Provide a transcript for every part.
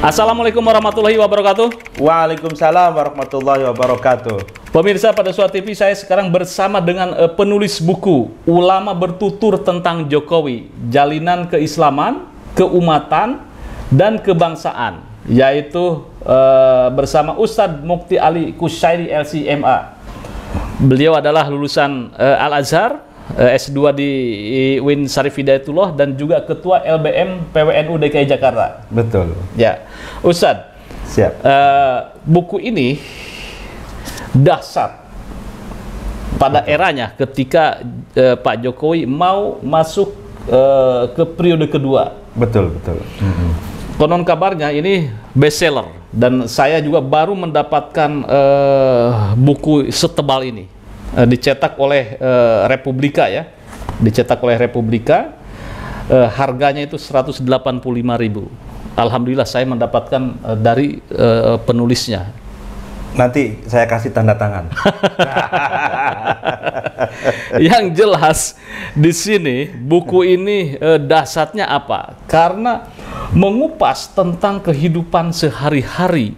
Assalamualaikum warahmatullahi wabarakatuh. Waalaikumsalam warahmatullahi wabarakatuh. Pemirsa pada Suara TV, saya sekarang bersama dengan penulis buku Ulama Bertutur Tentang Jokowi, Jalinan Keislaman, Keumatan, dan Kebangsaan, yaitu bersama Ustadz Mukti Ali Kusyairi LC.MA. Beliau adalah lulusan Al-Azhar, S2 di UIN Syarif Hidayatullah, dan juga Ketua LBM PWNU DKI Jakarta. Betul. Ya, Ustadz. Siap. Buku ini dahsyat pada eranya ketika Pak Jokowi mau masuk ke periode kedua. Betul, betul. Konon kabarnya ini bestseller, dan saya juga baru mendapatkan buku setebal ini. Dicetak oleh Republika ya, dicetak oleh Republika, harganya itu 185.000. Alhamdulillah saya mendapatkan dari penulisnya. Nanti saya kasih tanda tangan. Yang jelas di sini buku ini dahsyatnya apa? Karena mengupas tentang kehidupan sehari-hari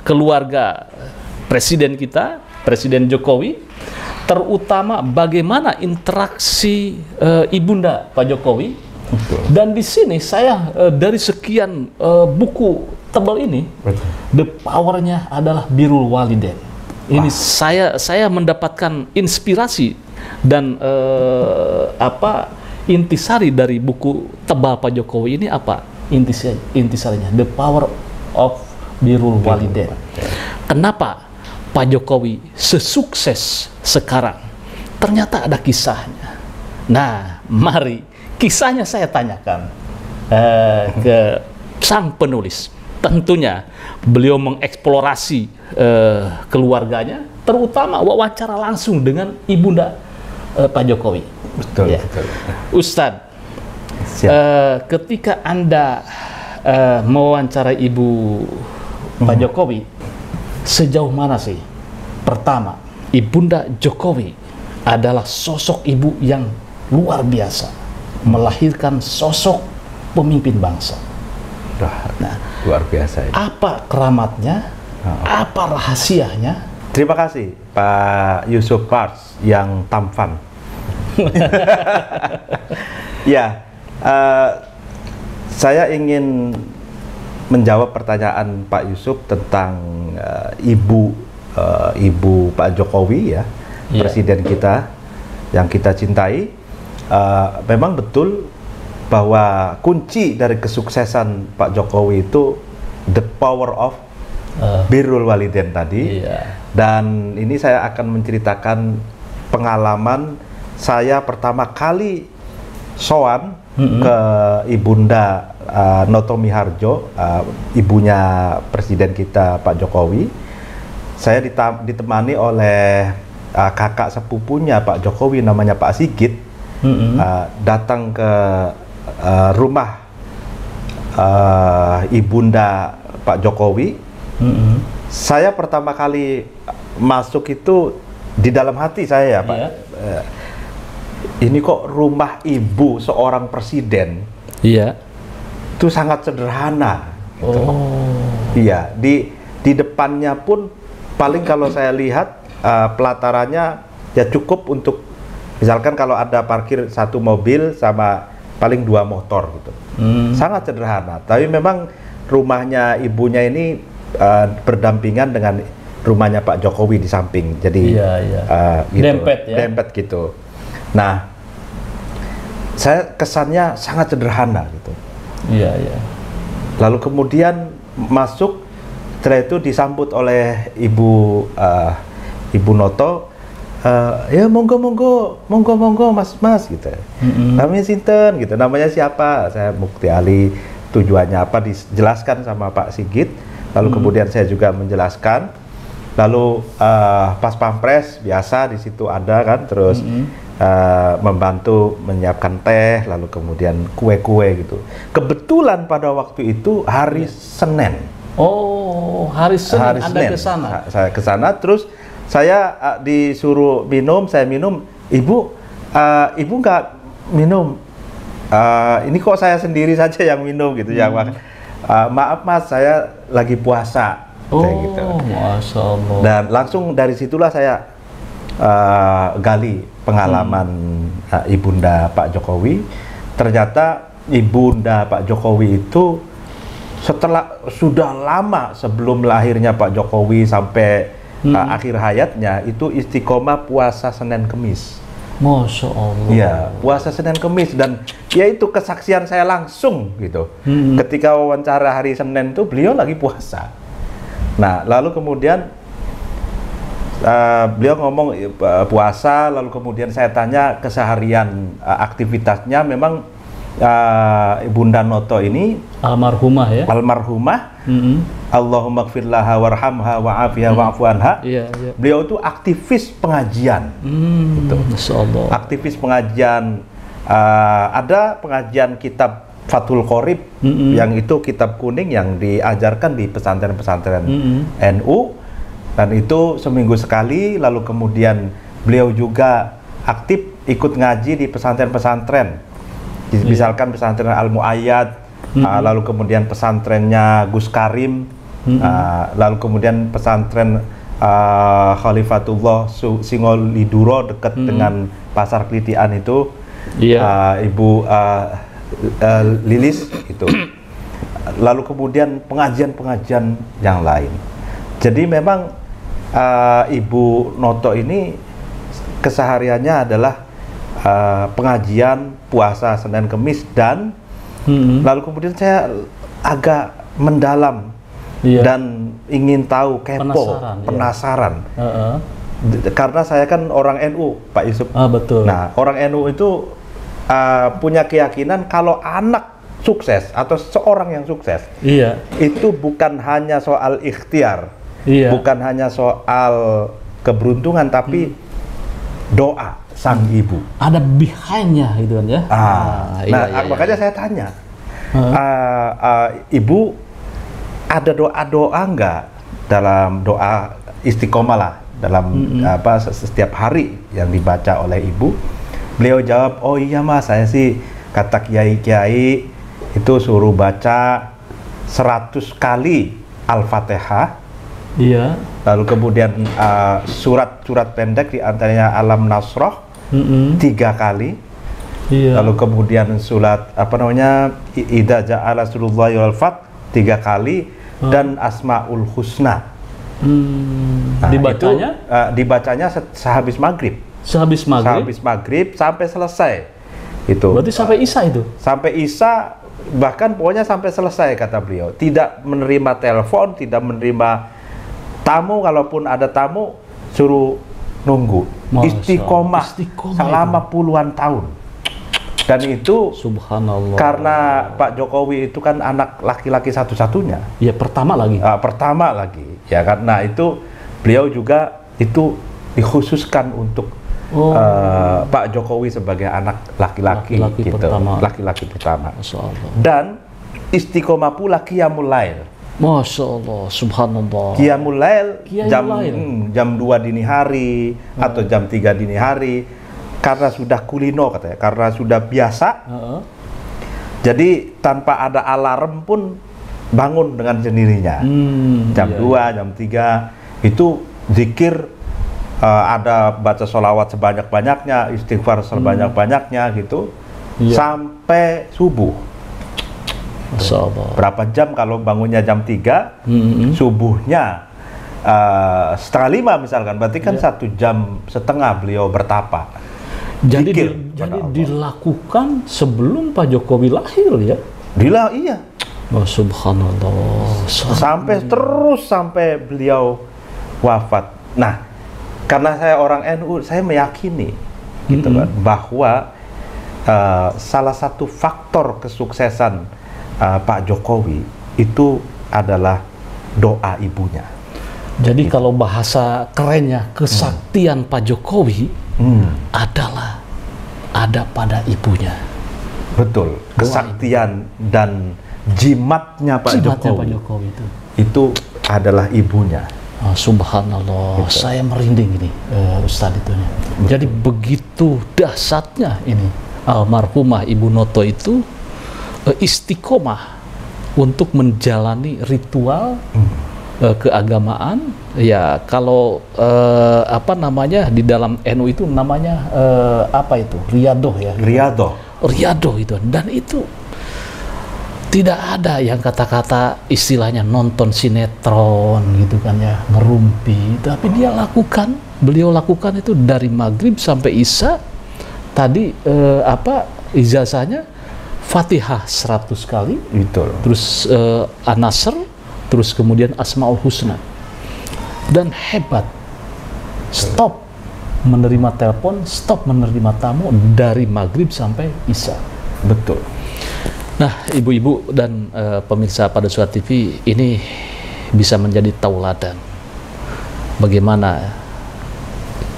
keluarga presiden kita, Presiden Jokowi, terutama bagaimana interaksi ibunda Pak Jokowi. Betul. Dan di sini saya dari sekian buku tebal ini, the powernya adalah birrul walidain. Ini saya mendapatkan inspirasi dan intisari dari buku tebal Pak Jokowi ini apa? Intisarinya the power of birrul walidain. Kenapa Pak Jokowi sesukses sekarang? Ternyata ada kisahnya. Nah, mari kisahnya saya tanyakan ke sang penulis. Tentunya beliau mengeksplorasi keluarganya, terutama wawancara langsung dengan ibunda Pak Jokowi. Betul, ya. betul. Ustadz, ketika Anda mewawancarai ibu Pak Jokowi, sejauh mana sih? Pertama, ibunda Jokowi adalah sosok ibu yang luar biasa, melahirkan sosok pemimpin bangsa. Nah, luar biasa ini. Apa keramatnya? Apa rahasianya? Terima kasih Pak Yusuf Pars yang tampan. Ya, saya ingin menjawab pertanyaan Pak Yusuf tentang ibu Pak Jokowi ya, presiden kita yang kita cintai. Memang betul bahwa kunci dari kesuksesan Pak Jokowi itu the power of birrul walidain tadi. Dan ini saya akan menceritakan pengalaman saya pertama kali sowan ke ibunda Noto Miharjo, ibunya presiden kita Pak Jokowi. Saya ditemani oleh kakak sepupunya Pak Jokowi, namanya Pak Sigit. Datang ke rumah ibunda Pak Jokowi. Saya pertama kali masuk itu di dalam hati saya ya Pak. Ini kok rumah ibu seorang presiden? Itu sangat sederhana. Gitu. Iya, di depannya pun paling kalau saya lihat pelatarannya ya cukup untuk, misalkan kalau ada parkir satu mobil sama paling 2 motor gitu. Sangat sederhana. Tapi memang rumahnya ibunya ini berdampingan dengan rumahnya Pak Jokowi di samping. Jadi gitu, dempet gitu. Nah, saya kesannya sangat sederhana gitu. Lalu kemudian masuk, setelah itu disambut oleh Ibu Noto. Ya monggo mas gitu. Namanya sinten gitu, namanya siapa? Saya Mukti Ali. Tujuannya apa dijelaskan sama Pak Sigit. Lalu kemudian saya juga menjelaskan. Lalu pas pampres biasa di situ ada kan, terus membantu menyiapkan teh, lalu kemudian kue-kue gitu. Kebetulan pada waktu itu hari Senin. Oh, hari Senin Anda ke sana? Saya ke sana, terus saya disuruh minum, saya minum. Ibu nggak minum? Ini kok saya sendiri saja yang minum gitu, yang makan. maaf Mas, saya lagi puasa. Kayak gitu. Masya Allah. Dan langsung dari situlah saya gali pengalaman ibunda Pak Jokowi. Ternyata ibunda Pak Jokowi itu sudah lama sebelum lahirnya Pak Jokowi sampai akhir hayatnya itu istiqomah puasa Senin Kemis. Masya Allah. Iya, puasa Senin Kemis, dan ya itu kesaksian saya langsung gitu. Ketika wawancara hari Senin itu beliau lagi puasa. Nah, lalu kemudian beliau ngomong puasa, lalu kemudian saya tanya keseharian aktivitasnya. Memang Ibunda Noto ini almarhumah ya. Almarhumah. Allahumma gfir laha warhamha wa'afiha wa'fu anha. Beliau itu aktivis pengajian. Gitu. Aktivis pengajian. Ada pengajian kitab Fathul Qorib, yang itu kitab kuning yang diajarkan di pesantren-pesantren NU, dan itu seminggu sekali. Lalu kemudian beliau juga aktif ikut ngaji di pesantren-pesantren. Misalkan pesantren Al-Mu'ayyad, lalu kemudian pesantrennya Gus Karim, lalu kemudian pesantren Khalifatullah Singoliduro dekat dengan Pasar Kelitian itu, Ibu Lilis itu. Lalu kemudian pengajian-pengajian yang lain. Jadi memang Ibu Noto ini kesehariannya adalah pengajian puasa Senin Kemis, dan lalu kemudian saya agak mendalam dan ingin tahu, kepo, penasaran. Karena saya kan orang NU, Pak Yusuf. Betul. Nah, orang NU itu punya keyakinan kalau anak sukses atau seorang yang sukses, itu bukan hanya soal ikhtiar, bukan hanya soal keberuntungan, tapi doa sang ibu. Ada behind-nya gitu kan ya. Makanya saya tanya, Ibu ada doa-doa enggak dalam doa istiqomah lah, dalam setiap hari yang dibaca oleh Ibu? Beliau jawab, oh iya Mas, saya sih kata kiai-kiai itu suruh baca 100 kali Al-Fatihah. Lalu kemudian surat-surat pendek di antaranya Alam Nasroh 3 kali. Lalu kemudian surat Idza Ja'ala Nasrullahi wal Fath 3 kali, dan Asmaul Husna. Dibacanya? Dibacanya sehabis maghrib. Sehabis maghrib sampai selesai. Itu. Berarti sampai Isya itu? Sampai Isya, bahkan pokoknya sampai selesai kata beliau. Tidak menerima telepon, tidak menerima tamu. Kalaupun ada tamu, suruh nunggu. Istiqomah selama puluhan tahun. Dan itu subhanallah, karena Pak Jokowi itu kan anak laki-laki satu-satunya. Ya, pertama lagi. Pertama lagi. Ya, karena itu beliau juga itu dikhususkan untuk Pak Jokowi sebagai anak laki-laki gitu. Laki-laki pertama. Dan istiqomah pula Qiyamul Lail. Masya Allah, subhanallah. Qiyamul Lail jam 2 dini hari atau jam 3 dini hari, karena sudah kulino katanya, karena sudah biasa. Jadi tanpa ada alarm pun bangun dengan sendirinya. Jam 2, jam 3 itu zikir, ada baca sholawat sebanyak-banyaknya, istighfar sebanyak-banyaknya gitu, sampai subuh. Berapa jam kalau bangunnya jam 3, subuhnya 4:30 misalkan, berarti kan 1,5 jam beliau bertapa. Jadi dilakukan sebelum Pak Jokowi lahir ya? Iya. Oh, subhanallah. Sampai beliau wafat. Nah, karena saya orang NU, saya meyakini gitu kan, bahwa salah satu faktor kesuksesan Pak Jokowi itu adalah doa ibunya. Jadi kalau bahasa kerennya, kesaktian Pak Jokowi adalah ada pada ibunya. Betul, kesaktian dan jimatnya Pak Jokowi itu adalah ibunya. Subhanallah, gitu. Saya merinding ini, Ustadz itu. Jadi begitu dahsyatnya ini almarhumah Ibu Noto itu istiqomah untuk menjalani ritual keagamaan. Ya kalau apa namanya di dalam NU itu namanya apa itu, riyadoh ya, riyadoh itu, dan itu tidak ada yang kata-kata istilahnya nonton sinetron gitu kan ya, ngerumpi, tapi beliau lakukan itu dari maghrib sampai isya. Tadi apa ijazahnya Fatihah 100 kali, terus An-Nasr, terus kemudian Asmaul Husna, dan hebat, stop menerima telepon, stop menerima tamu dari maghrib sampai isya. Betul. Nah, ibu-ibu dan pemirsa Padusuara TV, ini bisa menjadi tauladan bagaimana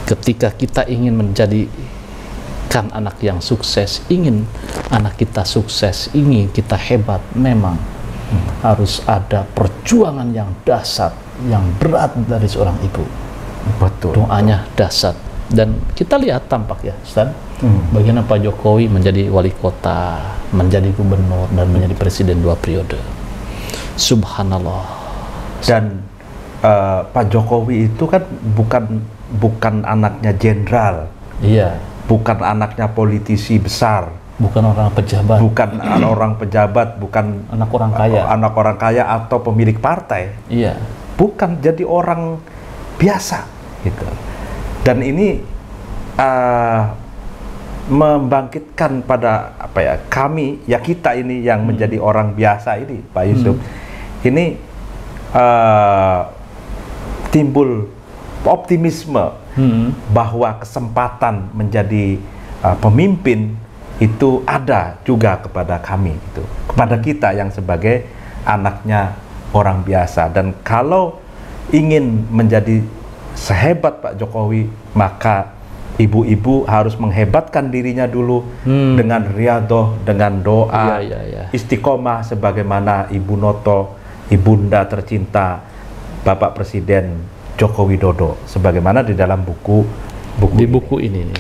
ketika kita ingin menjadikan anak yang sukses, ingin anak kita sukses, ingin kita hebat, memang harus ada perjuangan yang dahsyat, yang berat dari seorang ibu. Betul. Doanya dahsyat. Dan kita lihat tampak ya, Ustaz, bagaimana Pak Jokowi menjadi wali kota, menjadi gubernur, dan menjadi presiden 2 periode. Subhanallah. Dan Pak Jokowi itu kan bukan anaknya jenderal. Iya. Bukan anaknya politisi besar. Bukan orang pejabat. Bukan orang pejabat, bukan anak orang kaya. Anak orang kaya atau pemilik partai. Iya. Bukan, jadi orang biasa gitu. Dan ini membangkitkan pada apa ya, kami ya, kita ini yang menjadi orang biasa ini, Pak Yusuf. Ini timbul optimisme bahwa kesempatan menjadi pemimpin itu ada juga kepada kami, gitu, kepada kita yang sebagai anaknya orang biasa. Dan kalau ingin menjadi sehebat Pak Jokowi, maka ibu-ibu harus menghebatkan dirinya dulu dengan riyadoh, dengan doa, istiqomah sebagaimana Ibu Noto, ibunda tercinta Bapak Presiden Joko Widodo, sebagaimana di dalam buku ini.